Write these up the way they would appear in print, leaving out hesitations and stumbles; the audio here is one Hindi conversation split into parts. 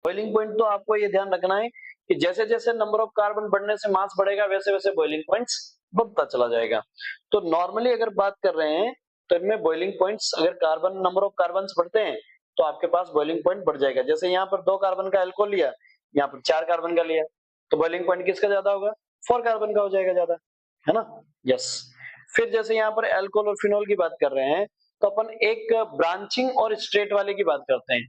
बॉइलिंग पॉइंट तो आपको ये ध्यान रखना है कि जैसे जैसे नंबर ऑफ कार्बन बढ़ने से मास बढ़ेगा वैसे वैसे बॉइलिंग पॉइंट्स बढ़ता चला जाएगा। तो नॉर्मली अगर बात कर रहे हैं तो इनमें बॉइलिंग पॉइंट्स अगर कार्बन नंबर ऑफ कार्बन्स बढ़ते हैं तो आपके पास बॉइलिंग पॉइंट बढ़ जाएगा। जैसे यहाँ पर 2 कार्बन का अल्कोहल लिया, यहाँ पर 4 कार्बन का लिया, तो बॉइलिंग पॉइंट किसका ज्यादा होगा? 4 कार्बन का हो जाएगा ज्यादा, है ना? यस। फिर जैसे यहाँ पर अल्कोहल और फिनॉल की बात कर रहे हैं तो अपन एक ब्रांचिंग और स्ट्रेट वाले की बात करते हैं।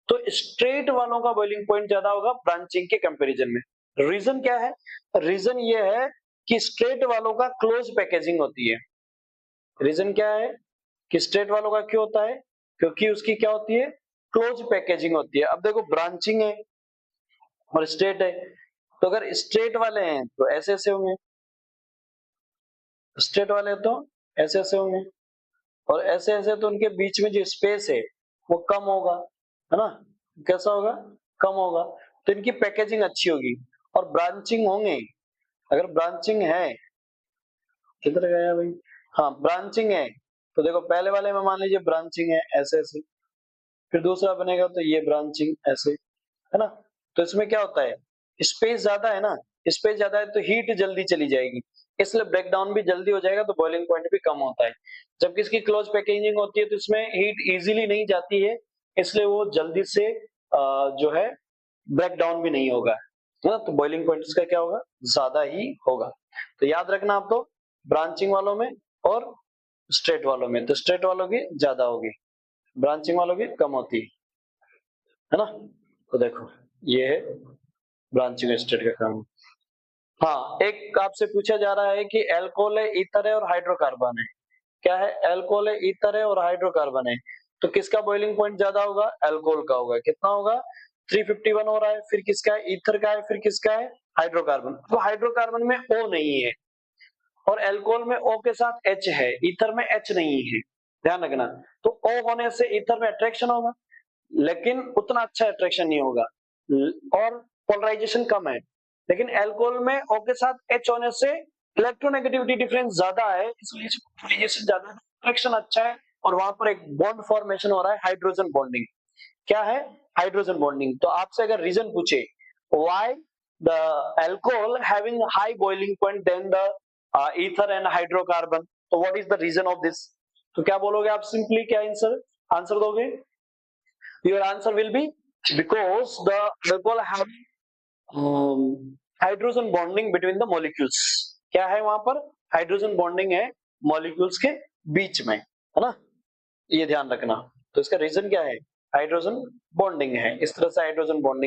तो स्ट्रेट वालों का बॉइलिंग पॉइंट ज्यादा होगा ब्रांचिंग के कंपैरिजन में। रीजन क्या है? रीजन ये है कि स्ट्रेट वालों का क्लोज पैकेजिंग होती है। रीजन क्या है कि स्ट्रेट वालों का क्यों होता है? क्योंकि उसकी क्या होती है? क्लोज पैकेजिंग होती है। अब देखो ब्रांचिंग है और स्ट्रेट है, तो अगर स्ट्रेट वाले हैं तो ऐसे ऐसे होंगे, स्ट्रेट वाले तो ऐसे ऐसे होंगे, और ऐसे ऐसे तो उनके बीच में जो स्पेस है वो कम होगा, है ना? कैसा होगा? कम होगा। तो इनकी पैकेजिंग अच्छी होगी। और ब्रांचिंग होंगे, अगर ब्रांचिंग है, किधर गया भाई? हाँ, ब्रांचिंग है तो देखो पहले वाले में मान लीजिए ब्रांचिंग है ऐसे ऐसे, फिर दूसरा बनेगा तो ये ब्रांचिंग ऐसे, है ना? तो इसमें क्या होता है? स्पेस ज्यादा है ना, स्पेस ज्यादा है तो हीट जल्दी चली जाएगी, इसलिए ब्रेक डाउन भी जल्दी हो जाएगा, तो बॉइलिंग पॉइंट भी कम होता है। जबकि इसकी क्लोज पैकेजिंग होती है तो इसमें हीट इजीली नहीं जाती है, इसलिए वो जल्दी से जो है ब्रेक डाउन भी नहीं होगा, है ना? तो बॉइलिंग पॉइंट इसका क्या होगा? ज्यादा ही होगा। तो याद रखना आप, तो ब्रांचिंग वालों में और स्ट्रेट वालों में, तो स्ट्रेट वालों की ज्यादा होगी, ब्रांचिंग वालों की कम होती है ना? तो देखो ये है ब्रांचिंग स्ट्रेट का काम। हाँ, एक आपसे पूछा जा रहा है कि अल्कोहल है, ईथर है और हाइड्रोकार्बन है। क्या है? अल्कोहल है, ईथर है और हाइड्रोकार्बन है। तो किसका बॉइलिंग पॉइंट ज्यादा होगा? अल्कोहल का होगा। कितना होगा? 351 हो रहा है। फिर किसका है? ईथर का है। फिर किसका है? हाइड्रोकार्बन। तो हाइड्रोकार्बन में O नहीं है और अल्कोहल में O के साथ H है, ईथर में H नहीं है, ध्यान रखना। तो O होने से ईथर में अट्रैक्शन होगा, लेकिन उतना अच्छा अट्रैक्शन नहीं होगा और पोलराइजेशन कम है। लेकिन अल्कोहल में O के साथ H होने से इलेक्ट्रोनेगेटिविटी डिफरेंस ज्यादा है, इसलिए पोलराइजेशन ज्यादा है, अट्रैक्शन अच्छा है, और वहां पर एक बॉन्ड फॉर्मेशन हो रहा है, हाइड्रोजन बॉन्डिंग। क्या है? Hydrogen bonding. तो आपसे अगर रीजन पूछे why the alcohol having high boiling point than the ether and hydrocarbon, तो what is the reason of this? तो क्या बोलोगे आप? सिंपली क्या आंसर आंसर दोगे? Your answer will be because the alcohol have hydrogen bonding between the molecules. क्या है वहां पर? हाइड्रोजन बॉन्डिंग है मॉलिक्यूल्स के बीच में, है ना? ये ध्यान रखना। तो इसका रीजन क्या है? हाइड्रोजन बॉन्डिंग है। इस तरह से हाइड्रोजन बॉन्डिंग